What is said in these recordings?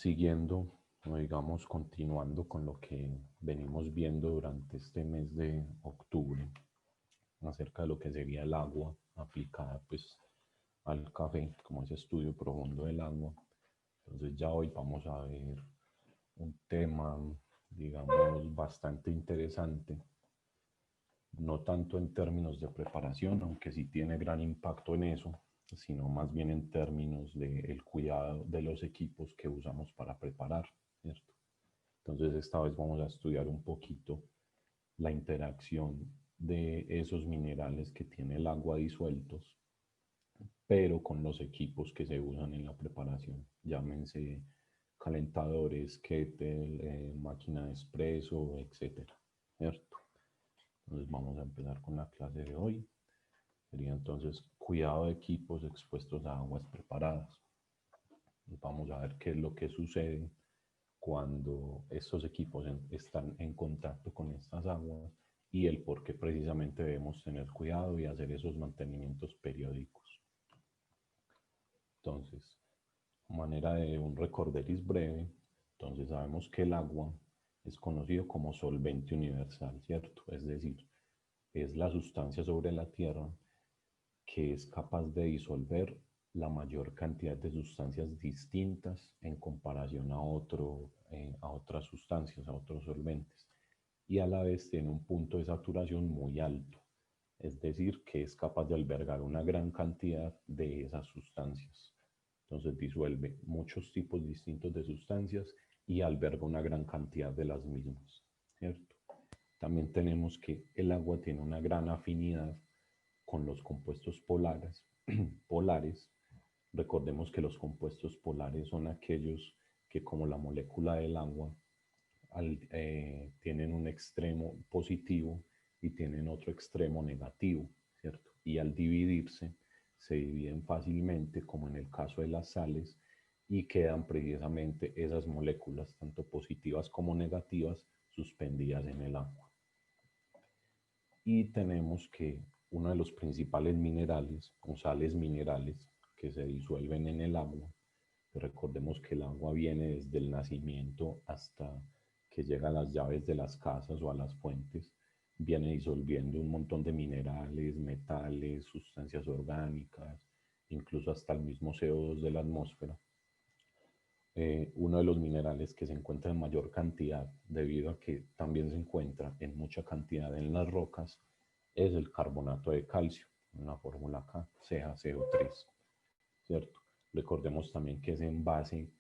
Siguiendo, o digamos, continuando con lo que venimos viendo durante este mes de octubre, acerca de lo que sería el agua aplicada pues al café, como ese estudio profundo del agua. Entonces ya hoy vamos a ver un tema, digamos, bastante interesante, no tanto en términos de preparación, aunque sí tiene gran impacto en eso, sino más bien en términos del cuidado de los equipos que usamos para preparar, ¿cierto? Entonces esta vez vamos a estudiar un poquito la interacción de esos minerales que tiene el agua disueltos, pero con los equipos que se usan en la preparación, llámense calentadores, kettle, máquina de espresso, etcétera, ¿cierto? Entonces vamos a empezar con la clase de hoy. Sería entonces cuidado de equipos expuestos a aguas preparadas. Vamos a ver qué es lo que sucede cuando estos equipos están en contacto con estas aguas y el por qué precisamente debemos tener cuidado y hacer esos mantenimientos periódicos. Entonces, manera de un recorderis breve, entonces sabemos que el agua es conocido como solvente universal, ¿cierto? Es decir, es la sustancia sobre la Tierra que es capaz de disolver la mayor cantidad de sustancias distintas en comparación a otras sustancias, a otros solventes. Y a la vez tiene un punto de saturación muy alto, es decir, que es capaz de albergar una gran cantidad de esas sustancias. Entonces disuelve muchos tipos distintos de sustancias y alberga una gran cantidad de las mismas, ¿cierto? También tenemos que el agua tiene una gran afinidad con los compuestos polares. Recordemos que los compuestos polares son aquellos que, como la molécula del agua, tienen un extremo positivo y tienen otro extremo negativo, ¿cierto? Y al dividirse, se dividen fácilmente, como en el caso de las sales, y quedan precisamente esas moléculas, tanto positivas como negativas, suspendidas en el agua. Y tenemos que uno de los principales minerales o sales minerales que se disuelven en el agua, recordemos que el agua viene desde el nacimiento hasta que llega a las llaves de las casas o a las fuentes, viene disolviendo un montón de minerales, metales, sustancias orgánicas, incluso hasta el mismo CO2 de la atmósfera. Uno de los minerales que se encuentra en mayor cantidad, debido a que también se encuentra en mucha cantidad en las rocas, es el carbonato de calcio, en la fórmula K, CaCO3, ¿cierto? Recordemos también que es en base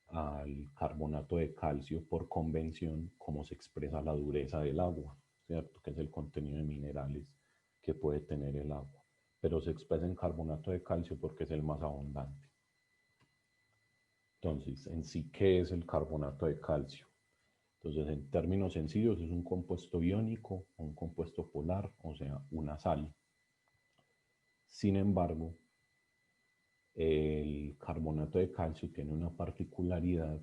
al carbonato de calcio por convención como se expresa la dureza del agua, ¿cierto? Que es el contenido de minerales que puede tener el agua, pero se expresa en carbonato de calcio porque es el más abundante. Entonces, en sí, ¿qué es el carbonato de calcio? Entonces, en términos sencillos, es un compuesto iónico, un compuesto polar, o sea, una sal. Sin embargo, el carbonato de calcio tiene una particularidad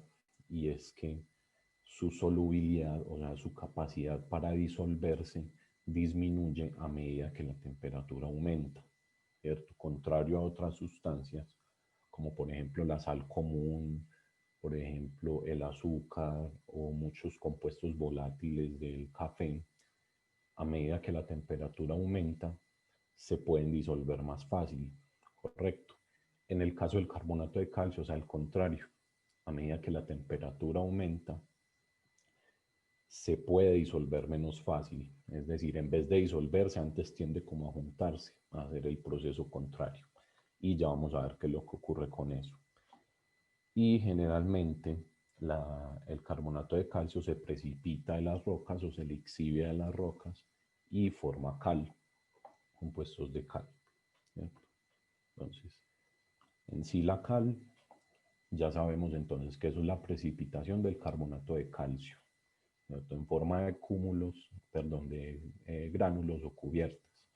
y es que su solubilidad, o sea, su capacidad para disolverse, disminuye a medida que la temperatura aumenta, ¿cierto? Contrario a otras sustancias, como por ejemplo la sal común, por ejemplo el azúcar o muchos compuestos volátiles del café, a medida que la temperatura aumenta, se pueden disolver más fácil, ¿correcto? En el caso del carbonato de calcio, o sea, al contrario, a medida que la temperatura aumenta, se puede disolver menos fácil. Es decir, en vez de disolverse, antes tiende como a juntarse, a hacer el proceso contrario. Y ya vamos a ver qué es lo que ocurre con eso. Y generalmente el carbonato de calcio se precipita de las rocas o se le exhibe a las rocas y forma cal, compuestos de cal, ¿cierto? Entonces, en sí la cal, ya sabemos entonces que eso es la precipitación del carbonato de calcio, ¿cierto? En forma de cúmulos, perdón, de gránulos o cubiertas.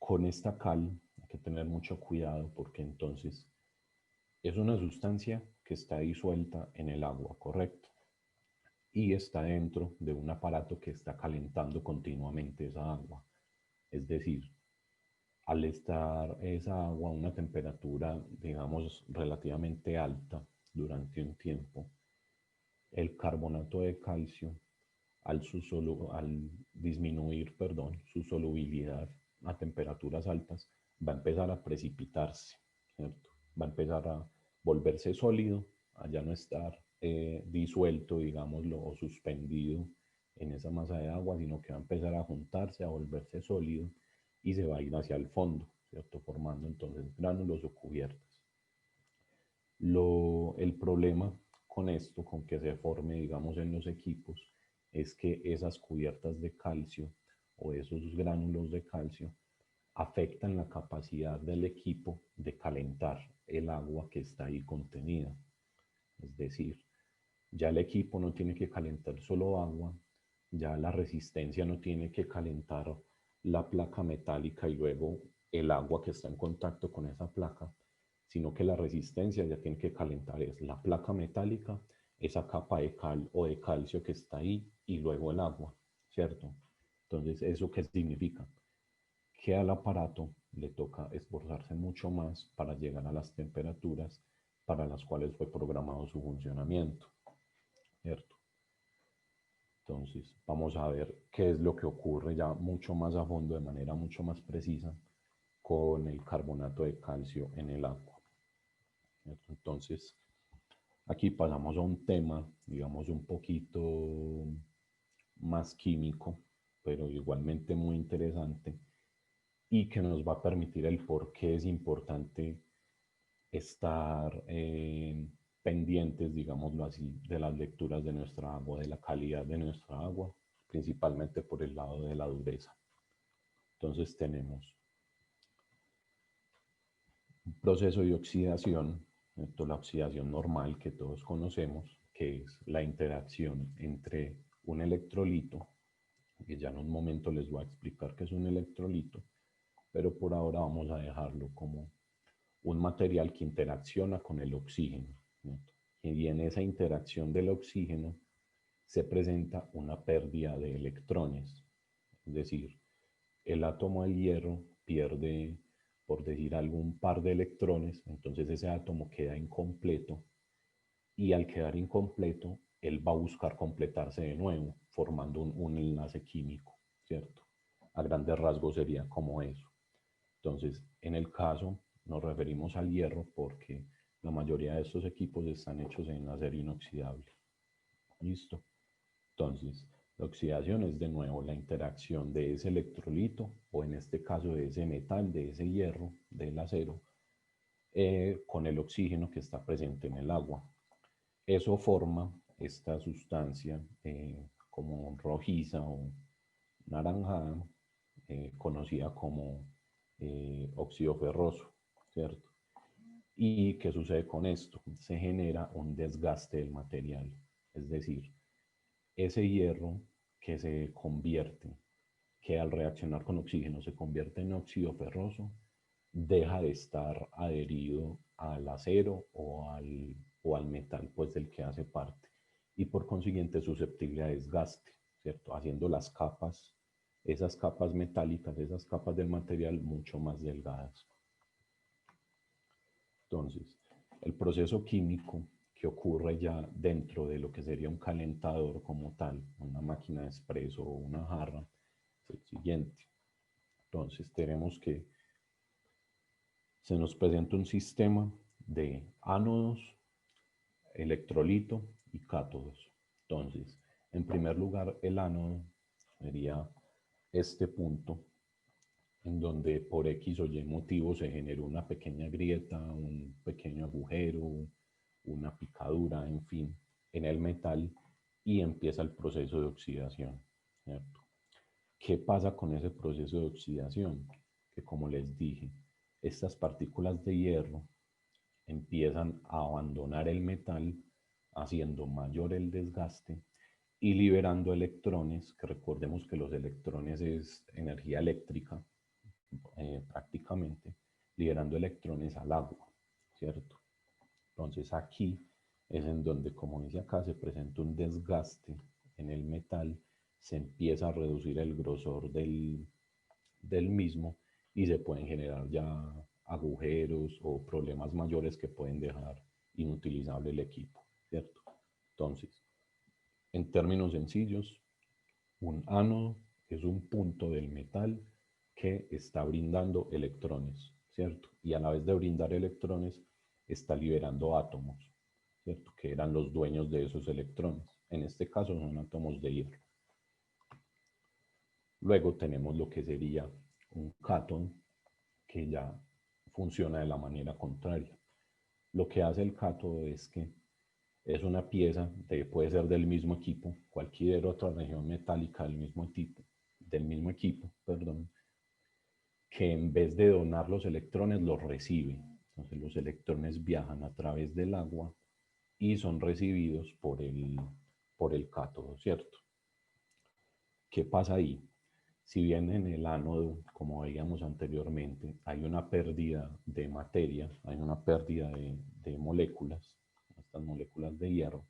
Con esta cal hay que tener mucho cuidado porque entonces es una sustancia que está disuelta en el agua, ¿correcto? Y está dentro de un aparato que está calentando continuamente esa agua. Es decir, al estar esa agua a una temperatura, digamos, relativamente alta, durante un tiempo, el carbonato de calcio, al disminuir, perdón, su solubilidad a temperaturas altas, va a empezar a precipitarse, ¿cierto? Va a empezar a volverse sólido, a ya no estar disuelto, digámoslo, o suspendido en esa masa de agua, sino que va a empezar a juntarse, a volverse sólido y se va a ir hacia el fondo, ¿cierto? Formando entonces gránulos o cubiertas. El problema con esto, con que se forme, digamos, en los equipos, es que esas cubiertas de calcio o esos gránulos de calcio afectan la capacidad del equipo de calentar el agua que está ahí contenida. Es decir, ya el equipo no tiene que calentar solo agua, ya la resistencia no tiene que calentar la placa metálica y luego el agua que está en contacto con esa placa, sino que la resistencia ya tiene que calentar es la placa metálica, esa capa de cal o de calcio que está ahí y luego el agua, ¿cierto? Entonces, ¿eso qué significa? Que al aparato le toca esforzarse mucho más para llegar a las temperaturas para las cuales fue programado su funcionamiento, ¿cierto? Entonces, vamos a ver qué es lo que ocurre ya mucho más a fondo, de manera mucho más precisa, con el carbonato de calcio en el agua, ¿cierto? Entonces, aquí pasamos a un tema, digamos, un poquito más químico, pero igualmente muy interesante, y que nos va a permitir el por qué es importante estar pendientes, digámoslo así, de las lecturas de nuestra agua, de la calidad de nuestra agua, principalmente por el lado de la dureza. Entonces tenemos un proceso de oxidación, la oxidación normal que todos conocemos, que es la interacción entre un electrolito, que ya en un momento les voy a explicar qué es un electrolito, pero por ahora vamos a dejarlo como un material que interacciona con el oxígeno, ¿no? Y en esa interacción del oxígeno se presenta una pérdida de electrones, es decir, el átomo del hierro pierde, por decir algún par de electrones, entonces ese átomo queda incompleto y al quedar incompleto, él va a buscar completarse de nuevo, formando un enlace químico, ¿cierto? A grandes rasgos sería como eso. Entonces, en el caso, nos referimos al hierro porque la mayoría de estos equipos están hechos en acero inoxidable. ¿Listo? Entonces, la oxidación es de nuevo la interacción de ese electrolito, o en este caso de ese metal, de ese hierro, del acero, con el oxígeno que está presente en el agua. Eso forma esta sustancia como rojiza o naranjada, conocida como óxido ferroso, ¿cierto? ¿Y qué sucede con esto? Se genera un desgaste del material, es decir, ese hierro que se convierte, que al reaccionar con oxígeno se convierte en óxido ferroso, deja de estar adherido al acero o al metal, pues del que hace parte, y por consiguiente es susceptible a desgaste, ¿cierto? Haciendo las capas, esas capas metálicas, esas capas del material mucho más delgadas. Entonces, el proceso químico que ocurre ya dentro de lo que sería un calentador como tal, una máquina de expreso o una jarra, es el siguiente. Entonces, tenemos que se nos presenta un sistema de ánodos, electrolito y cátodos. Entonces, en primer lugar, el ánodo sería este punto en donde por X o Y motivo se generó una pequeña grieta, un pequeño agujero, una picadura, en fin, en el metal y empieza el proceso de oxidación, ¿cierto? ¿Qué pasa con ese proceso de oxidación? Que como les dije, estas partículas de hierro empiezan a abandonar el metal, haciendo mayor el desgaste y liberando electrones, que recordemos que los electrones es energía eléctrica, prácticamente, liberando electrones al agua, ¿cierto? Entonces aquí es en donde, como dice acá, se presenta un desgaste en el metal, se empieza a reducir el grosor del mismo y se pueden generar ya agujeros o problemas mayores que pueden dejar inutilizable el equipo, ¿cierto? Entonces, en términos sencillos, un ánodo es un punto del metal que está brindando electrones, ¿cierto? Y a la vez de brindar electrones, está liberando átomos, ¿cierto? Que eran los dueños de esos electrones. En este caso son átomos de hierro. Luego tenemos lo que sería un cátodo, que ya funciona de la manera contraria. Lo que hace el cátodo es que es una pieza, puede ser del mismo equipo, cualquier otra región metálica del mismo equipo, perdón, que en vez de donar los electrones, los recibe. Entonces los electrones viajan a través del agua y son recibidos por el cátodo, ¿cierto? ¿Qué pasa ahí? Si bien en el ánodo, como veíamos anteriormente, hay una pérdida de materia, hay una pérdida de moléculas, estas moléculas de hierro,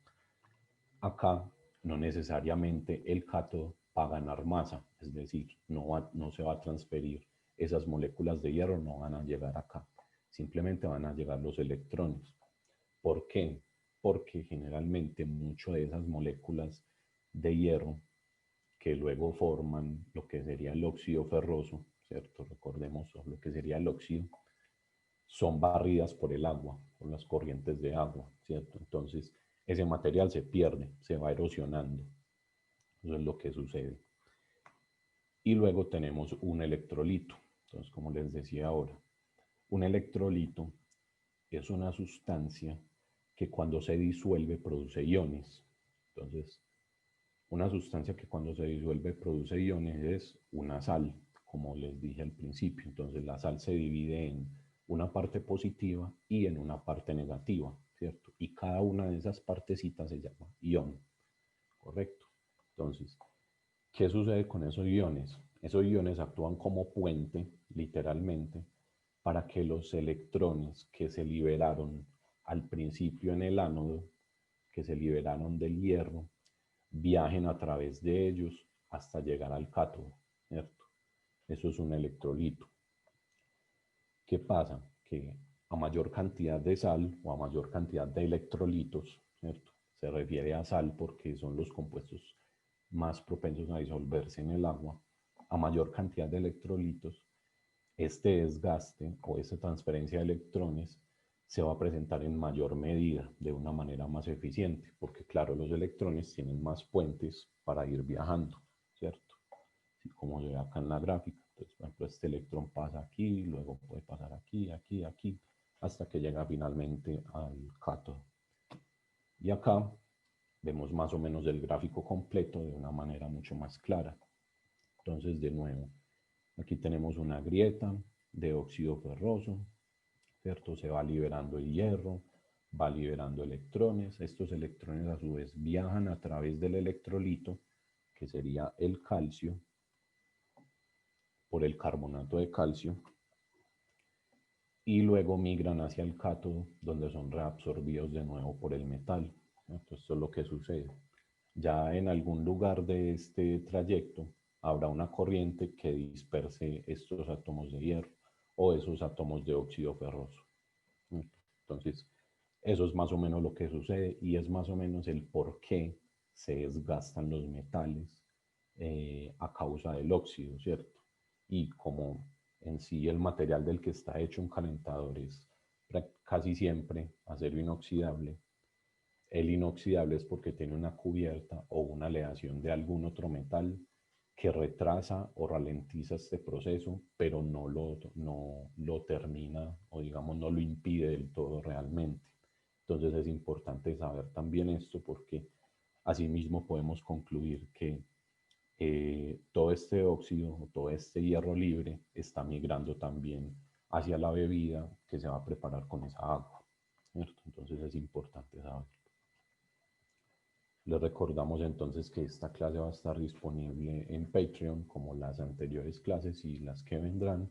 acá no necesariamente el cátodo va a ganar masa, es decir, no se va a transferir esas moléculas de hierro, no van a llegar acá, simplemente van a llegar los electrones. ¿Por qué? Porque generalmente muchas de esas moléculas de hierro que luego forman lo que sería el óxido ferroso, ¿cierto? Recordemos lo que sería el óxido, son barridas por el agua, por las corrientes de agua, ¿cierto? Entonces, ese material se pierde, se va erosionando. Eso es lo que sucede. Y luego tenemos un electrolito. Entonces, como les decía ahora, un electrolito es una sustancia que cuando se disuelve produce iones. Entonces, una sustancia que cuando se disuelve produce iones es una sal, como les dije al principio. Entonces la sal se divide en una parte positiva y en una parte negativa, ¿cierto? Y cada una de esas partecitas se llama ion, ¿correcto? Entonces, ¿qué sucede con esos iones? Esos iones actúan como puente, literalmente, para que los electrones que se liberaron al principio en el ánodo, que se liberaron del hierro, viajen a través de ellos hasta llegar al cátodo, ¿cierto? Eso es un electrolito. ¿Qué pasa? Que a mayor cantidad de sal o a mayor cantidad de electrolitos, ¿cierto? Se refiere a sal porque son los compuestos más propensos a disolverse en el agua. A mayor cantidad de electrolitos, este desgaste o esta transferencia de electrones se va a presentar en mayor medida, de una manera más eficiente, porque claro, los electrones tienen más puentes para ir viajando, ¿cierto? Así como se ve acá en la gráfica. Entonces, por ejemplo, este electrón pasa aquí, luego puede pasar aquí, aquí, aquí, hasta que llega finalmente al cátodo. Y acá vemos más o menos el gráfico completo de una manera mucho más clara. Entonces, de nuevo, aquí tenemos una grieta de óxido ferroso, ¿cierto? Se va liberando el hierro, va liberando electrones. Estos electrones a su vez viajan a través del electrolito, que sería el calcio, por el carbonato de calcio, y luego migran hacia el cátodo, donde son reabsorbidos de nuevo por el metal. Entonces, esto es lo que sucede. Ya en algún lugar de este trayecto habrá una corriente que disperse estos átomos de hierro o esos átomos de óxido ferroso. Entonces, eso es más o menos lo que sucede y es más o menos el por qué se desgastan los metales a causa del óxido, ¿cierto? Y como en sí el material del que está hecho un calentador es casi siempre acero inoxidable, el inoxidable es porque tiene una cubierta o una aleación de algún otro metal que retrasa o ralentiza este proceso, pero no lo termina o digamos no lo impide del todo realmente. Entonces es importante saber también esto porque asimismo podemos concluir que todo este óxido o todo este hierro libre está migrando también hacia la bebida que se va a preparar con esa agua, ¿cierto? Entonces es importante saber. Les recordamos entonces que esta clase va a estar disponible en Patreon como las anteriores clases y las que vendrán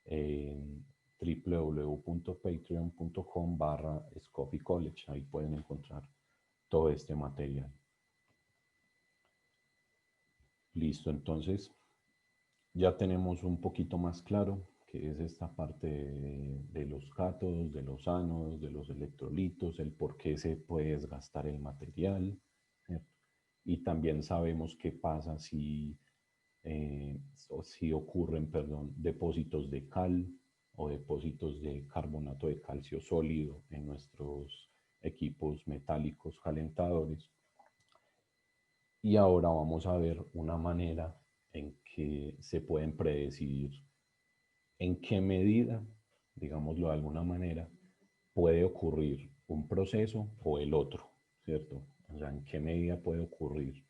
en www.patreon.com/ScoffeeCollege. Ahí pueden encontrar todo este material. Listo, entonces ya tenemos un poquito más claro que es esta parte de los cátodos, de los ánodos, de los electrolitos, el por qué se puede desgastar el material, ¿cierto? Y también sabemos qué pasa si ocurren, perdón, depósitos de cal o depósitos de carbonato de calcio sólido en nuestros equipos metálicos calentadores. Y ahora vamos a ver una manera en que se pueden predecir en qué medida, digámoslo de alguna manera, puede ocurrir un proceso o el otro, ¿cierto? O sea, en qué medida puede ocurrir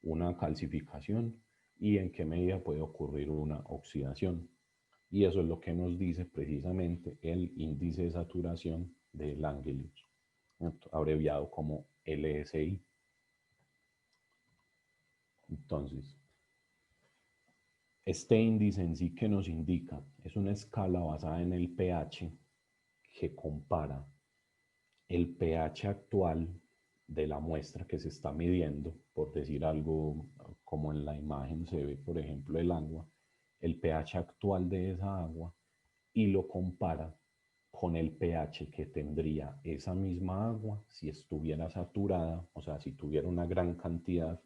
una calcificación y en qué medida puede ocurrir una oxidación. Y eso es lo que nos dice precisamente el índice de saturación de Langelius, abreviado como LSI. Entonces, este índice en sí que nos indica es una escala basada en el pH que compara el pH actual de la muestra que se está midiendo, por decir algo como en la imagen se ve, por ejemplo, el agua, el pH actual de esa agua y lo compara con el pH que tendría esa misma agua si estuviera saturada, o sea, si tuviera una gran cantidad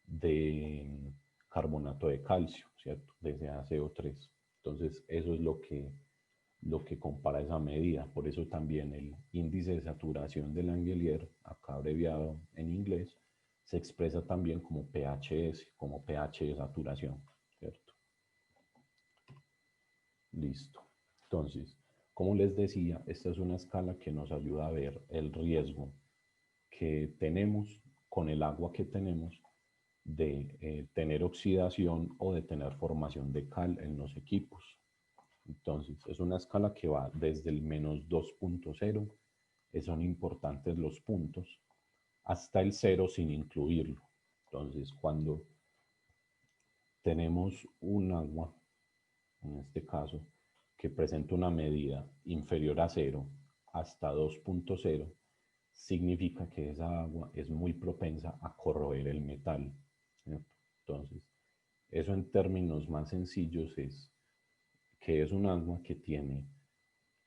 de carbonato de calcio, ¿cierto? De ese ACO3. Entonces, eso es lo que compara esa medida. Por eso también el índice de saturación de Langelier, acá abreviado en inglés, se expresa también como pHs, como pH de saturación, ¿cierto? Listo. Entonces, como les decía, esta es una escala que nos ayuda a ver el riesgo que tenemos con el agua que tenemos de tener oxidación o de tener formación de cal en los equipos. Entonces, es una escala que va desde el menos 2.0, son importantes los puntos, hasta el 0 sin incluirlo. Entonces, cuando tenemos un agua, en este caso, que presenta una medida inferior a 0 hasta 2.0, significa que esa agua es muy propensa a corroer el metal, ¿cierto? Entonces, eso en términos más sencillos es que es un agua que tiene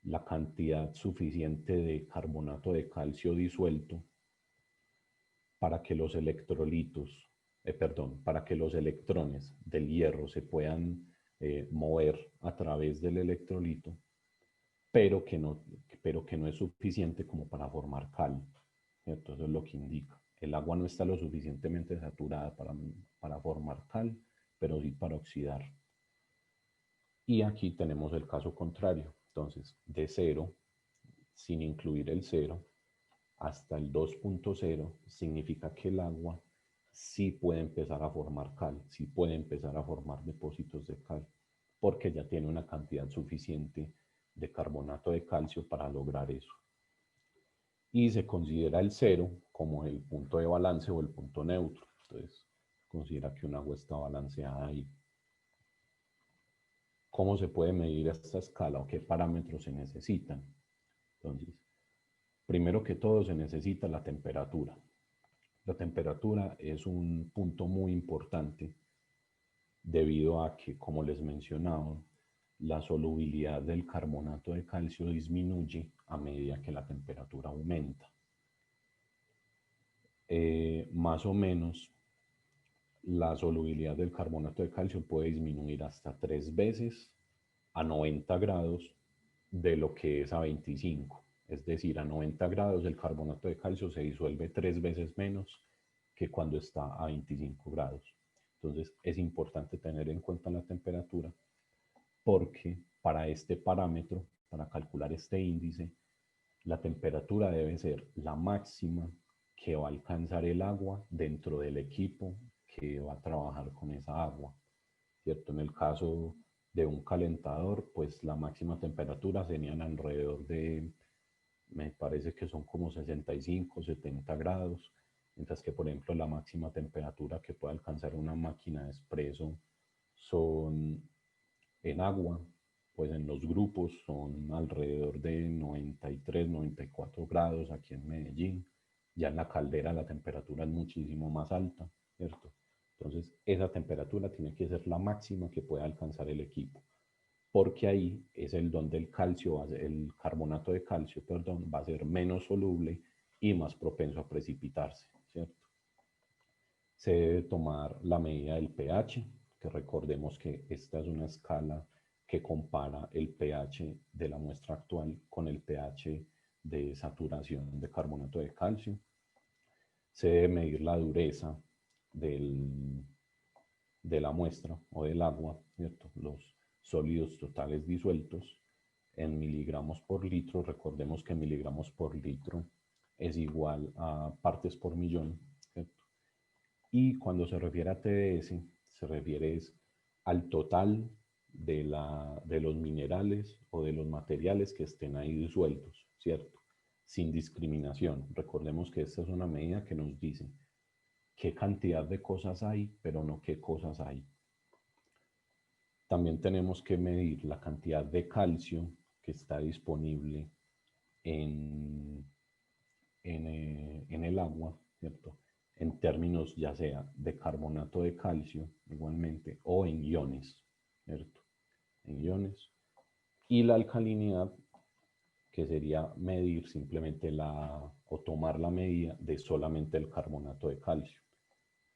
la cantidad suficiente de carbonato de calcio disuelto para que los electrolitos, para que los electrones del hierro se puedan mover a través del electrolito, pero que no, pero que no es suficiente como para formar cal, ¿cierto? Eso es lo que indica. El agua no está lo suficientemente saturada para formar cal, pero sí para oxidar. Y aquí tenemos el caso contrario. Entonces, de 0, sin incluir el 0, hasta el 2.0 significa que el agua sí puede empezar a formar cal, sí puede empezar a formar depósitos de cal, porque ya tiene una cantidad suficiente de carbonato de calcio para lograr eso. Y se considera el 0 como el punto de balance o el punto neutro. Entonces, considera que un agua está balanceada ahí. ¿Cómo se puede medir esta escala o qué parámetros se necesitan? Entonces, primero que todo se necesita la temperatura. La temperatura es un punto muy importante debido a que, como les mencionaba, la solubilidad del carbonato de calcio disminuye a medida que la temperatura aumenta. Más o menos, la solubilidad del carbonato de calcio puede disminuir hasta 3 veces a 90 grados de lo que es a 25. Es decir, a 90 grados el carbonato de calcio se disuelve 3 veces menos que cuando está a 25 grados. Entonces es importante tener en cuenta la temperatura porque para este parámetro, para calcular este índice, la temperatura debe ser la máxima que va a alcanzar el agua dentro del equipo que va a trabajar con esa agua, ¿cierto? En el caso de un calentador, pues la máxima temperatura serían alrededor de, me parece que son como 65, 70 grados, mientras que, por ejemplo, la máxima temperatura que puede alcanzar una máquina de espresso son en agua, pues en los grupos son alrededor de 93, 94 grados aquí en Medellín. Ya en la caldera la temperatura es muchísimo más alta, ¿cierto? Entonces, esa temperatura tiene que ser la máxima que pueda alcanzar el equipo. porque ahí es el donde el calcio, el carbonato de calcio, perdón, va a ser menos soluble y más propenso a precipitarse, ¿cierto? Se debe tomar la medida del pH, que recordemos que esta es una escala que compara el pH de la muestra actual con el pH de saturación de carbonato de calcio. Se debe medir la dureza de la muestra o del agua, ¿cierto? Los sólidos totales disueltos en miligramos por litro. Recordemos que miligramos por litro es igual a partes por millón, ¿cierto? Y cuando se refiere a TDS, se refiere al total de los minerales o de los materiales que estén ahí disueltos, ¿cierto? Sin discriminación. Recordemos que esta es una medida que nos dice qué cantidad de cosas hay, pero no qué cosas hay. También tenemos que medir la cantidad de calcio que está disponible en, en el agua, ¿cierto? En términos ya sea de carbonato de calcio, igualmente, o en iones, ¿cierto? En iones. Y la alcalinidad, que sería medir simplemente o tomar la medida de solamente el carbonato de calcio.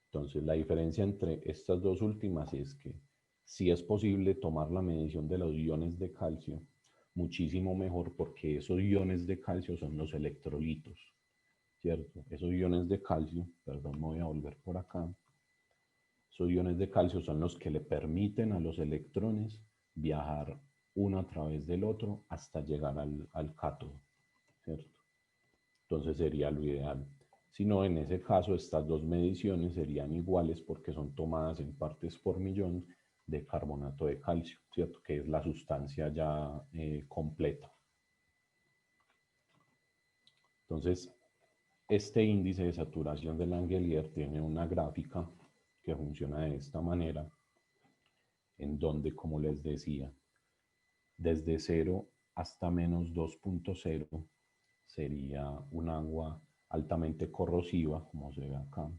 Entonces, la diferencia entre estas dos últimas es que si es posible tomar la medición de los iones de calcio, muchísimo mejor porque esos iones de calcio son los electrolitos, ¿cierto? Esos iones de calcio, perdón, me voy a volver por acá, esos iones de calcio son los que le permiten a los electrones viajar uno a través del otro hasta llegar al cátodo, ¿cierto? Entonces sería lo ideal. Si no, en ese caso, estas dos mediciones serían iguales porque son tomadas en partes por millón de carbonato de calcio, ¿cierto? Que es la sustancia ya completa. Entonces, este índice de saturación de Langelier tiene una gráfica que funciona de esta manera, en donde, como les decía, desde 0 hasta menos 2.0 sería un agua altamente corrosiva, como se ve acá.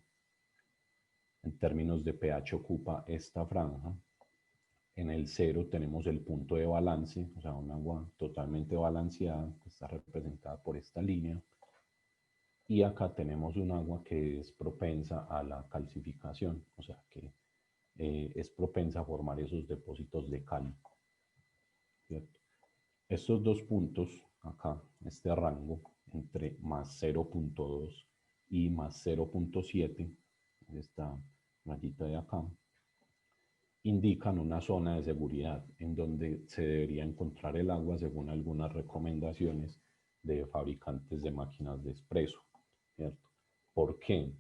En términos de pH ocupa esta franja. En el 0 tenemos el punto de balance, o sea, un agua totalmente balanceada, que está representada por esta línea. Y acá tenemos un agua que es propensa a la calcificación, o sea, que es propensa a formar esos depósitos de cal, ¿cierto? Estos dos puntos, acá, este rango, entre más 0.2 y más 0.7, esta rayita de acá, indican una zona de seguridad en donde se debería encontrar el agua según algunas recomendaciones de fabricantes de máquinas de expreso, ¿cierto? ¿Por qué?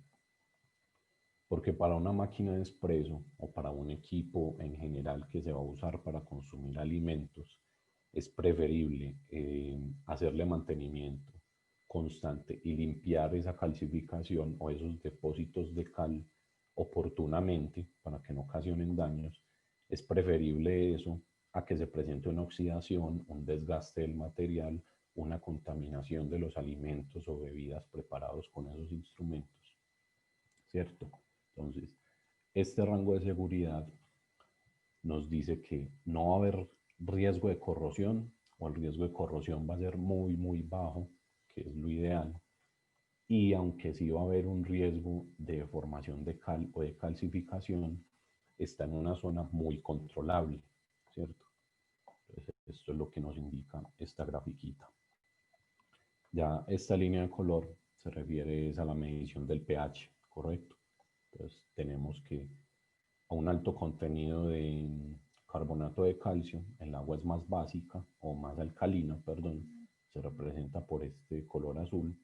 Porque para una máquina de expreso o para un equipo en general que se va a usar para consumir alimentos, es preferible hacerle mantenimiento constante y limpiar esa calcificación o esos depósitos de cal oportunamente para que no ocasionen daños. Es preferible eso a que se presente una oxidación, un desgaste del material, una contaminación de los alimentos o bebidas preparados con esos instrumentos, ¿cierto? Entonces, este rango de seguridad nos dice que no va a haber riesgo de corrosión o el riesgo de corrosión va a ser muy, muy bajo, que es lo ideal. Y aunque sí va a haber un riesgo de formación de cal o de calcificación, está en una zona muy controlable, ¿cierto? Entonces, esto es lo que nos indica esta grafiquita. Ya esta línea de color se refiere a la medición del pH, ¿correcto? Entonces tenemos que a un alto contenido de carbonato de calcio, el agua es más básica o más alcalina, perdón, se representa por este color azul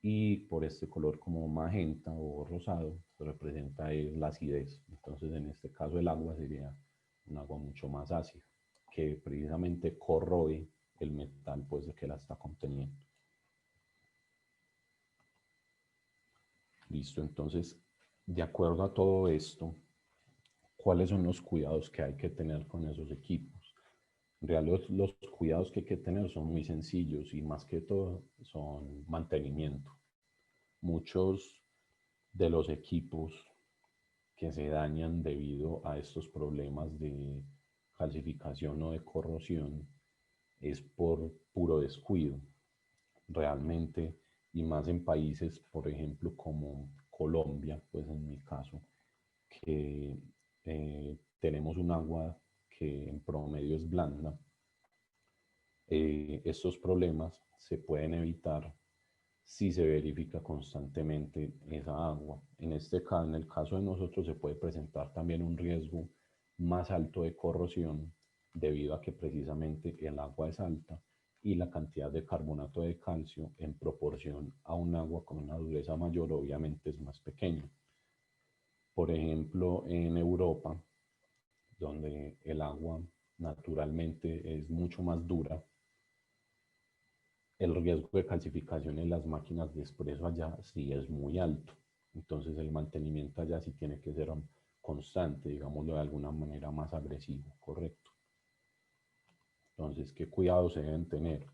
y por este color como magenta o rosado se representa la acidez. Entonces en este caso el agua sería un agua mucho más ácida que precisamente corroe el metal pues de que la está conteniendo. Listo, entonces de acuerdo a todo esto, ¿cuáles son los cuidados que hay que tener con esos equipos? En realidad los cuidados que hay que tener son muy sencillos y más que todo son mantenimiento. Muchos de los equipos que se dañan debido a estos problemas de calcificación o de corrosión es por puro descuido. Realmente, y más en países, por ejemplo, como Colombia, pues en mi caso, que tenemos un agua que en promedio es blanda, estos problemas se pueden evitar si se verifica constantemente esa agua. En este caso, en el caso de nosotros, se puede presentar también un riesgo más alto de corrosión debido a que precisamente el agua es alta y la cantidad de carbonato de calcio en proporción a un agua con una dureza mayor obviamente es más pequeña. Por ejemplo, en Europa, donde el agua naturalmente es mucho más dura, el riesgo de calcificación en las máquinas de expreso allá sí es muy alto. Entonces el mantenimiento allá sí tiene que ser constante, digámoslo de alguna manera más agresivo, correcto. Entonces, ¿qué cuidados se deben tener?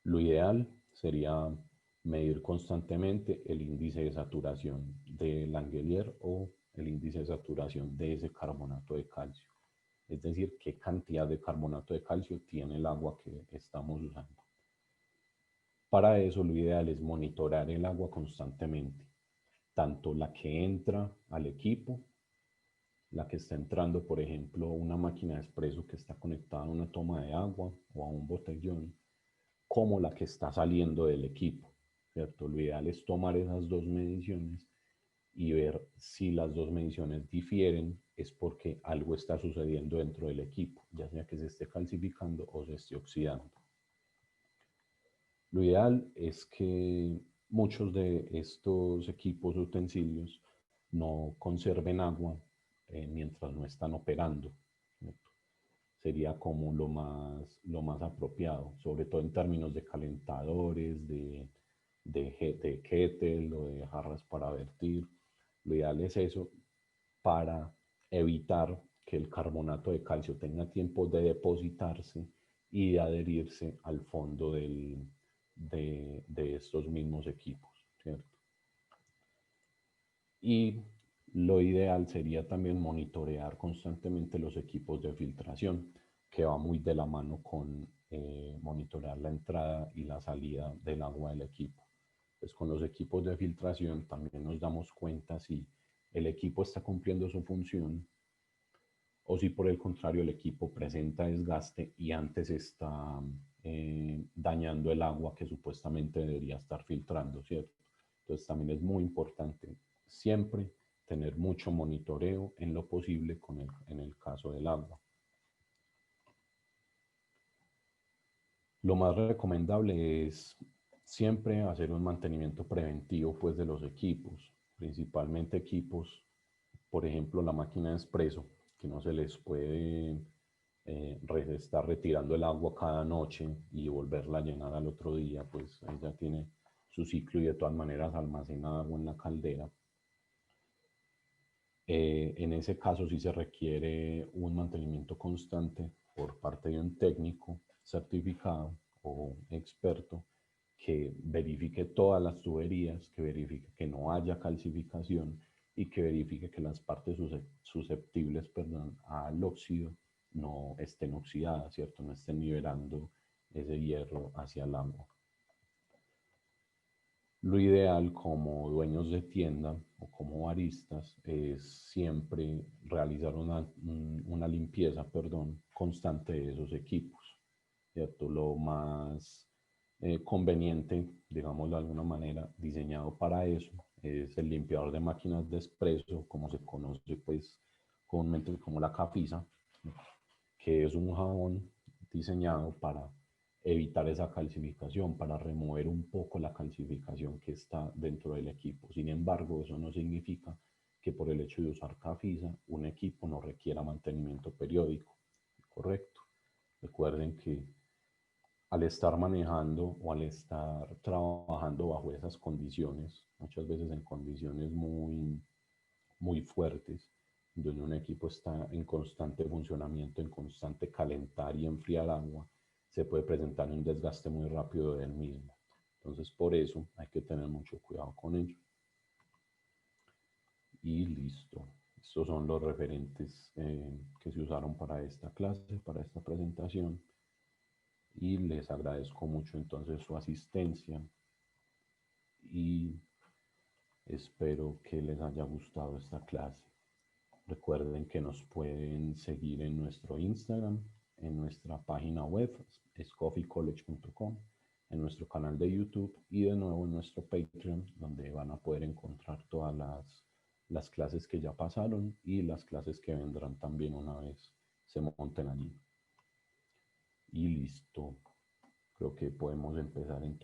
Lo ideal sería medir constantemente el índice de saturación de Langelier o el índice de saturación de ese carbonato de calcio. Es decir, qué cantidad de carbonato de calcio tiene el agua que estamos usando. Para eso lo ideal es monitorar el agua constantemente, tanto la que entra al equipo, la que está entrando, por ejemplo, una máquina de expreso que está conectada a una toma de agua o a un botellón, como la que está saliendo del equipo, ¿cierto? Lo ideal es tomar esas dos mediciones y ver si las dos mediciones difieren, es porque algo está sucediendo dentro del equipo, ya sea que se esté calcificando o se esté oxidando. Lo ideal es que muchos de estos equipos o utensilios no conserven agua mientras no están operando, ¿cierto? Sería como lo más apropiado, sobre todo en términos de calentadores, de kettle o de jarras para vertir. Lo ideal es eso para evitar que el carbonato de calcio tenga tiempo de depositarse y de adherirse al fondo de estos mismos equipos, ¿cierto? Y lo ideal sería también monitorear constantemente los equipos de filtración, que va muy de la mano con monitorear la entrada y la salida del agua del equipo. Pues con los equipos de filtración también nos damos cuenta si el equipo está cumpliendo su función o si por el contrario el equipo presenta desgaste y antes está dañando el agua que supuestamente debería estar filtrando, ¿cierto? Entonces también es muy importante siempre tener mucho monitoreo en lo posible en el caso del agua. Lo más recomendable es siempre hacer un mantenimiento preventivo pues, de los equipos, principalmente equipos, por ejemplo, la máquina de expreso, que no se les puede estar retirando el agua cada noche y volverla a llenar al otro día, pues ella tiene su ciclo y de todas maneras almacena agua en la caldera. En ese caso sí se requiere un mantenimiento constante por parte de un técnico certificado o experto que verifique todas las tuberías, que verifique que no haya calcificación y que verifique que las partes susceptibles, perdón, al óxido no estén oxidadas, ¿cierto? No estén liberando ese hierro hacia el agua. Lo ideal como dueños de tienda o como baristas es siempre realizar una limpieza, perdón, constante de esos equipos, ¿cierto? Lo más conveniente, digámoslo de alguna manera, diseñado para eso, es el limpiador de máquinas de expreso, como se conoce pues comúnmente como la Cafisa, que es un jabón diseñado para evitar esa calcificación, para remover un poco la calcificación que está dentro del equipo. Sin embargo, eso no significa que por el hecho de usar Cafisa, un equipo no requiera mantenimiento periódico, ¿correcto? Recuerden que al estar manejando o al estar trabajando bajo esas condiciones, muchas veces en condiciones muy fuertes, donde un equipo está en constante funcionamiento, en constante calentar y enfriar agua, se puede presentar un desgaste muy rápido del mismo. Entonces, por eso hay que tener mucho cuidado con ello. Y listo. Estos son los referentes que se usaron para esta clase, para esta presentación. Y les agradezco mucho entonces su asistencia y espero que les haya gustado esta clase. Recuerden que nos pueden seguir en nuestro Instagram, en nuestra página web, scoffycollege.com, en nuestro canal de YouTube y de nuevo en nuestro Patreon, donde van a poder encontrar todas las clases que ya pasaron y las clases que vendrán también una vez se monten allí. Y listo. Creo que podemos empezar entonces.